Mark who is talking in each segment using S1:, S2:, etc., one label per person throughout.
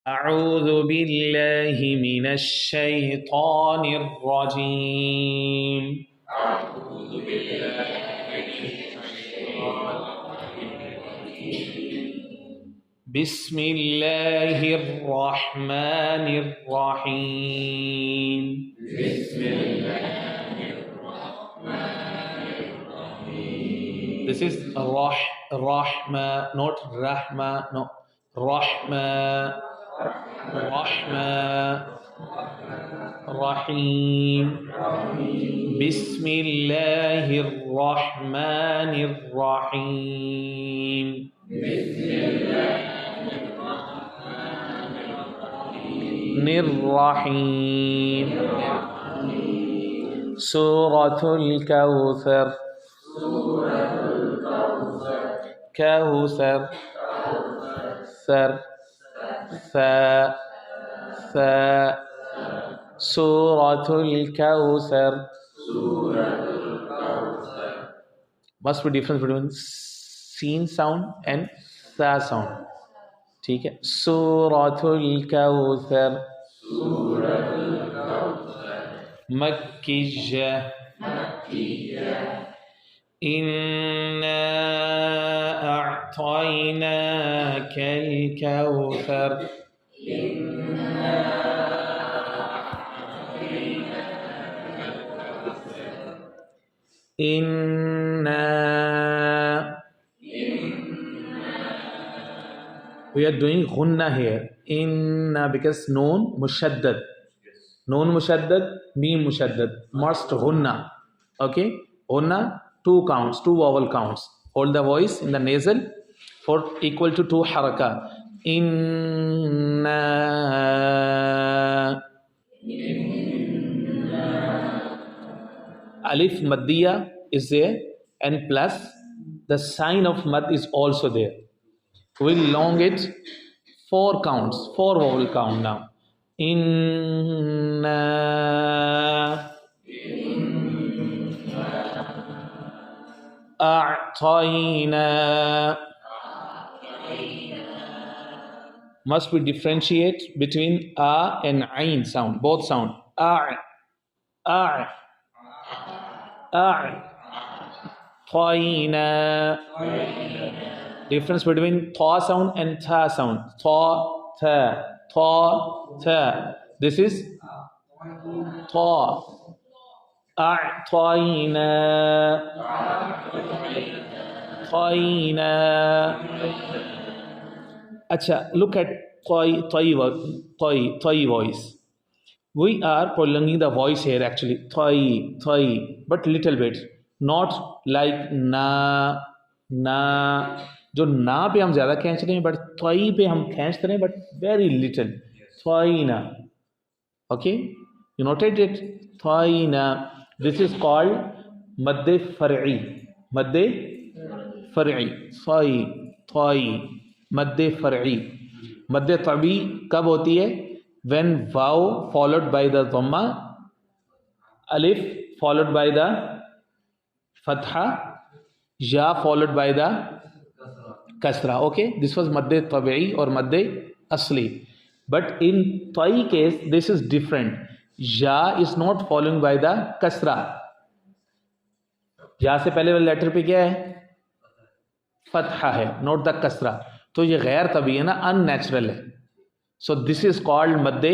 S1: अऊज़ु बिल्लाहि मिनश शैतानिर रजीम। बिस्मिल्लाहिर रहमानिर रहीम। This is rahma, not rahma, no. Rahma, rahma, rahim. Bismillahir rahmanir rahim. Nir-Rahim. Suratul Kawthar. Kawthar. Thar. Tha. Tha. Suratul Kawthar. Must be difference between sin sound and tha sound. ठीक है। सूरतुल कौसर मक्किय्या इन्ना अअतैनाकल कौसर इन्ना we are doing ghunna here inna because noon mushaddad, noon mushaddad, mim mushaddad, must ghunna. Okay, ghunna, 2 counts, 2 vowel counts. Hold the voice in the nasal for equal to 2 haraka. Inna. Alif maddiya is there and plus the sign of mad is also there. We'll long it 4 counts, 4 vowel count now. Inna. A'tayna. Must we differentiate between a and ain sound, both sound. A'tayna. Difference between tha sound and tha sound. Tha, tha, tha, tha. This is tha. A'tayna. Tayna. Acha, look at tay voice. We are prolonging the voice here actually. Tay, but little bit. Not like na, na. जो ना पे हम ज़्यादा खींच रहे हैं but त्वई पे हम खींच रहे हैं बट वेरी लिटिल त्वईना. Okay, you noted it. त्वईना. दिस इज कॉल्ड मद्दे फरई. मद्दे फरई. त्वई त्वई मद्दे फरई. मद्दे तबी कब होती है? व्हेन वाव फॉलोड बाय द ज़म्मा, अलिफ फॉलोड बाय द फतहा, या followed by the kasra. Okay, this was madde tabi'i or madde asli, but in ta'i case this is different. Ya is not following by the kasra. या से पहले वाले letter पे क्या है? फतहा है, नॉट द कसरा. तो ये गैर तभी है ना, अननेचुरल है. सो दिस इज कॉल्ड मद्दे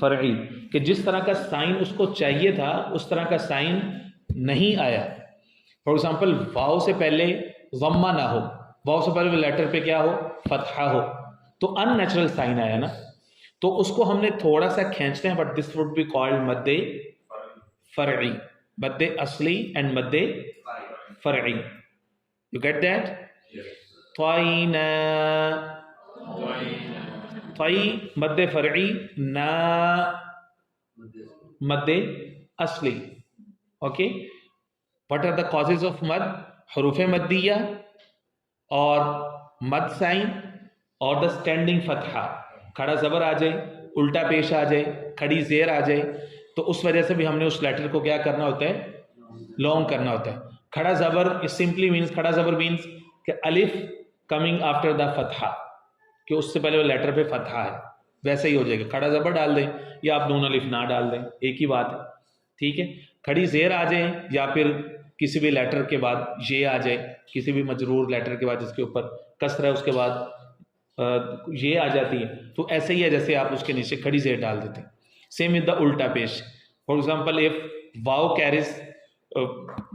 S1: फरई, कि जिस तरह का साइन उसको चाहिए था उस तरह का साइन नहीं आया. फॉर एग्जाम्पल, वाव से पहले ज़म्मा ना हो, वाव से पहले लेटर पे क्या हो? फतहा हो, तो अननेचुरल साइन आया ना, तो उसको हमने थोड़ा सा खींचते हैं. But this would be called मद्दे फरई. मद्दे असली एंड मद्दे फरई. You get that? त्वईना. त्वई मद्दे फरई, ना मद्दे असली. Okay, what are the causes of मद? हरूफे मद्दिया और मद साइन और द स्टैंडिंग फतहा. खड़ा ज़बर आ जाए, उल्टा पेश आ जाए, खड़ी ज़ेर आ जाए, तो उस वजह से भी हमने उस लेटर को क्या करना होता है? लॉन्ग करना होता है. खड़ा ज़बर इट सिंपली मीन्स, खड़ा ज़बर मीन्स कि अलिफ कमिंग आफ्टर द फतहा, कि उससे पहले वो लेटर पे फतहा है. वैसा ही हो जाएगा। खड़ा ज़बर डाल दें या आप नून अलिफ ना डाल दें, एक ही बात है, ठीक है। खड़ी ज़ेर आ जाए या फिर किसी भी लेटर के बाद ये आ जाए, किसी भी मजरूर लेटर के बाद जिसके ऊपर कसर है उसके बाद ये आ जाती है, तो ऐसे ही है जैसे आप उसके नीचे खड़ी ज़ेर डाल देते हैं। सेम विद द उल्टा पेश। फॉर एग्जाम्पल इफ वाव कैरिज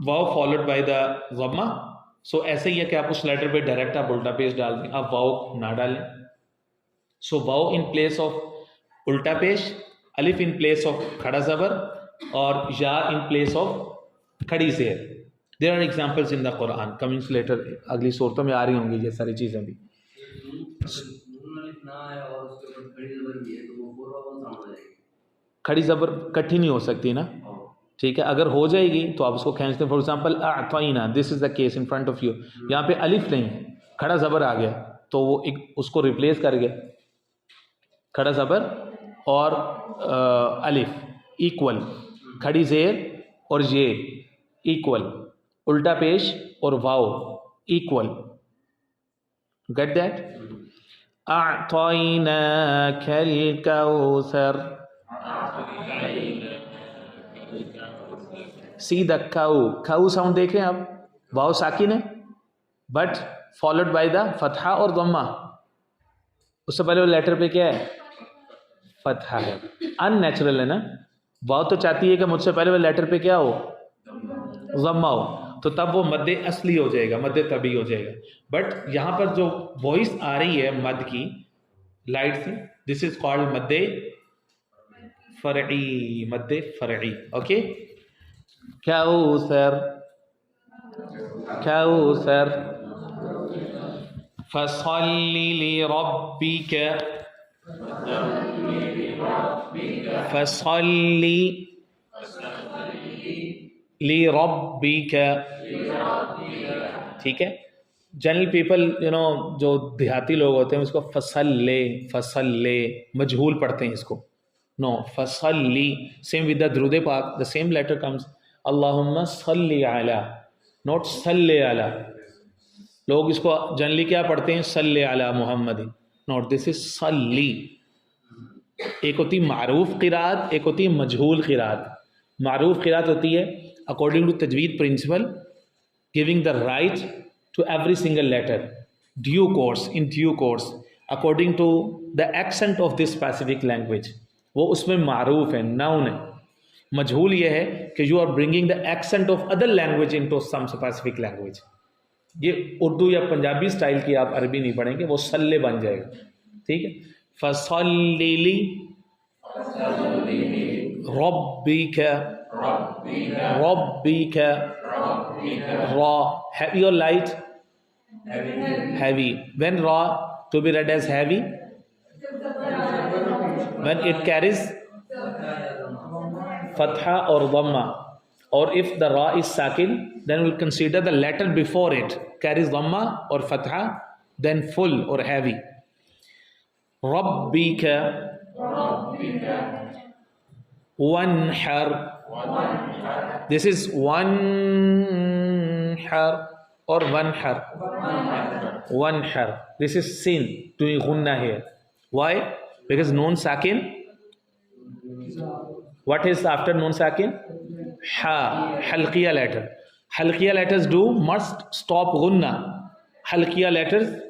S1: वाव फॉलोड बाय द ज़म्मा, सो ऐसे ही है कि आप उस लेटर पे डायरेक्ट आप उल्टा पेश डाल दें, आप वाव ना डालें। सो वाव इन प्लेस ऑफ उल्टा पेश, अलिफ इन प्लेस ऑफ खड़ा ज़बर और या इन प्लेस ऑफ खड़ी ज़ेर। There are examples in the Quran coming later, अगली सूरतों में आ रही होंगी ये सारी चीज़ें भी। खड़ी ज़बर इकट्ठी नहीं हो सकती ना, ठीक है। अगर हो जाएगी तो आप उसको खींचते हैं। फॉर एग्जाम्पल अअतैना, this is the case in front of you, यहाँ पे अलिफ नहीं खड़ा ज़बर आ गया तो वो एक उसको रिप्लेस कर गया, खड़ा ज़बर और अलिफ इक्वल, खड़ी ज़ेर और ये इक्वल, उल्टा पेश और वाव इक्वल। Get that? अअतैनाकल कौसर, सी द काउ, काउ साउंड देख रहे हैं आप, वाव साकिन है बट फॉलोड बाय द फतहा और दम्मा। उससे पहले वो लेटर पे क्या है? फतहा है, अननेचुरल है ना। वाव तो चाहती है कि मुझसे पहले वो लेटर पे क्या हो? ज़म्मा हो, तो तब वो मद्दे असली हो जाएगा, मद्दे तभी हो जाएगा। बट यहाँ पर जो वॉइस आ रही है मद की लाइट से, दिस इज कॉल्ड मद्दे फरई, मद्दे फरई। ओके, कौसर, कौसर, फसल्लि लिरब्बिक, फसल्लि लिरब्बिक, ठीक है। जनरल पीपल जो देहाती लोग होते हैं उसको फसल्ले मजहूल पढ़ते हैं इसको। नो, फसल्ली, सेम विद द दुरूद पाक, द सेम लेटर कम्स अल्लाहुम्मा सल्ली अला, नॉट सल्ले अला। लोग इसको जनरली क्या पढ़ते हैं? सल्ले अला मुहम्मद, नॉट, दिस इज सल्ली। एक होती मारूफ क़िरात, एक होती मजहूल क़िरात। मारूफ क़िरात होती है अकॉर्डिंग टू तजवीद principle, giving the right to every single letter, due course, in due course, according to the accent of this specific language, वो उसमें मारूफ है, नाउन है। मजहूल ये है कि you are bringing the accent of other language into some specific language। ये उर्दू या Punjabi style की आप अरबी नहीं पढ़ेंगे, वो सल्ले बन जाएगा, ठीक है। फसल्ली रब्बिका, रब्बिका, ra, heavy or light? Heavy. When ra to be read as heavy? When it carries fatha or dhamma, or if the ra is sakin, then we'll consider the letter before it carries dhamma or fatha, then full or heavy. Rabbika, wanhar, this is one har or one har, one har, this is sin, doing gunna here. Why? Because noon sakin, what is after noon sakin? Ha, halqiya letter. Halqiya letters must stop gunna. Halqiya letters,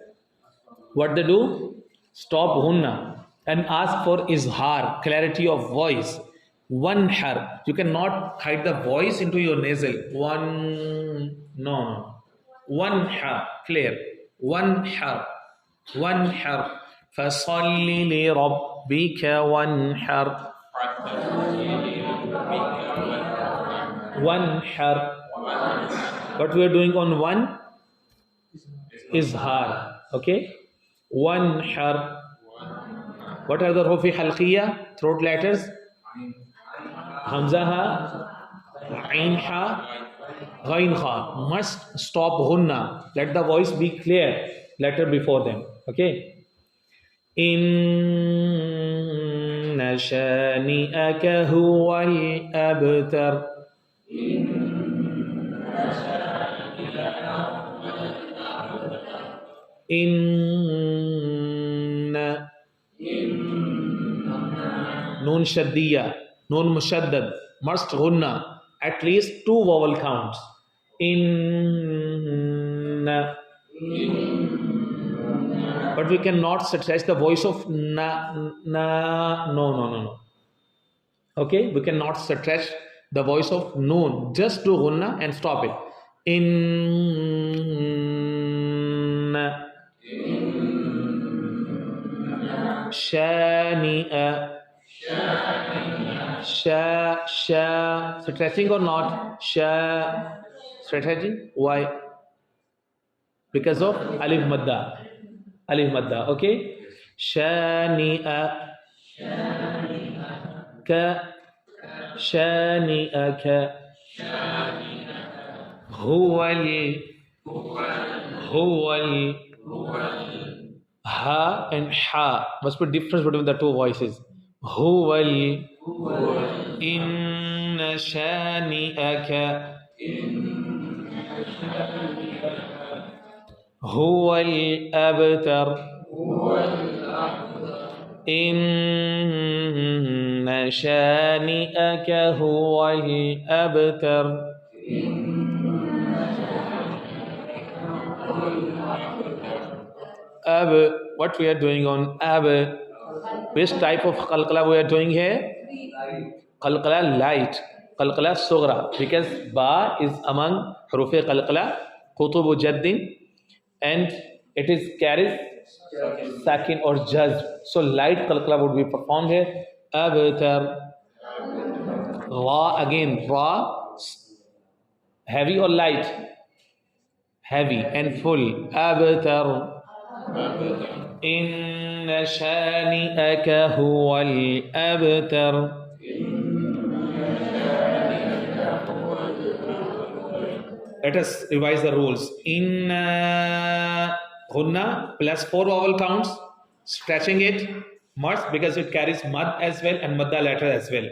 S1: what they do? Stop gunna and ask for izhar, clarity of voice. One har, you cannot hide the voice into your nasal. One, no, one har, clear. One har, one har. Fasalli li rabbika wanhar, one har. What we are doing on one is har, okay. One har. What are the hurufi halqiya, throat letters? Hamza ha, ain ha, ghain ha. Must stop ghunna. Let the voice be clear. Letter before them. Okay. Inna shani'aka huwal abtar. Inna Noon shaddiya, noon mushaddad, must ghunna, at least 2 vowel counts. In, but we cannot stretch the voice of na, no. Okay, we cannot stretch the voice of noon. Just do ghunna and stop it. In shani'a, sha, stretching or not? Sha, stretching. Why? Because of alif madda. Alif madda. Okay. Shani'a, ka, shani'aka. Huwal, ha and ha. Must be difference between the two voices. Huwal, inna shani'aka. Huwal abtar. إن شانئك هو الأبتر. What we are doing on which type of qalqala we are doing here? Qalqala light, qalqala sughra, because ba is among hurufi qalqala, qutubu jaddin, and it is carries sakin or jazm. So light qalqala would be performed here. Abtar. Ra again, ra, heavy or light? Heavy and full. Abtar. إن شانئك هو الأبتر. Let us revise the rules. Inna ghunna plus 4 vowel counts, stretching it must because it carries mad as well and madda letter as well.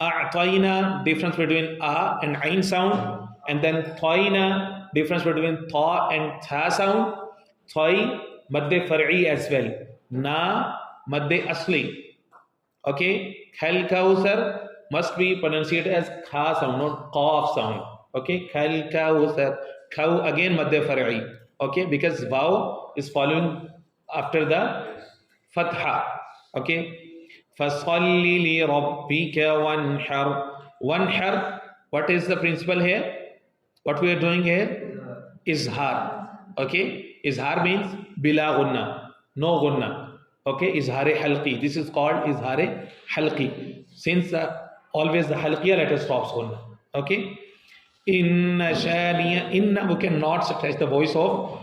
S1: A'tayna, difference between a and ain sound, and then tayna, difference between tha and tha sound. Tay, madde far'i as well. Na, madde asli. Okay, khal kausar must be pronounced as kha sound, not qaf sound. Okay, khal kausar, khaw again madde far'i. Okay, because vaw is following after the fatha. Okay, fasalli li rabbika wanhar. Wanhar, what is the principle here? What we are doing here? Izhar. Okay, izhar means bila gunna, no gunna. Okay, izhar halqi. This is called izhar halqi. Since always the halqiya letter stops gunna. Okay, inna shaniya, inna we cannot stretch the voice of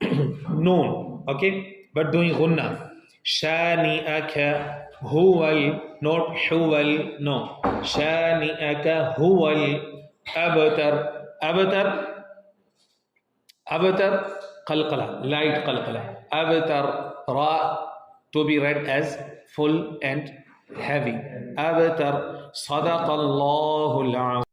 S1: noon. Okay, but doing gunna. Shani'aka huwal, not huwal, no. Shani'aka huwal abtar. Abtar qalqala, light qalqala. Abtar ra, to be read as full and heavy. Abtar sadaqallahu al-azim.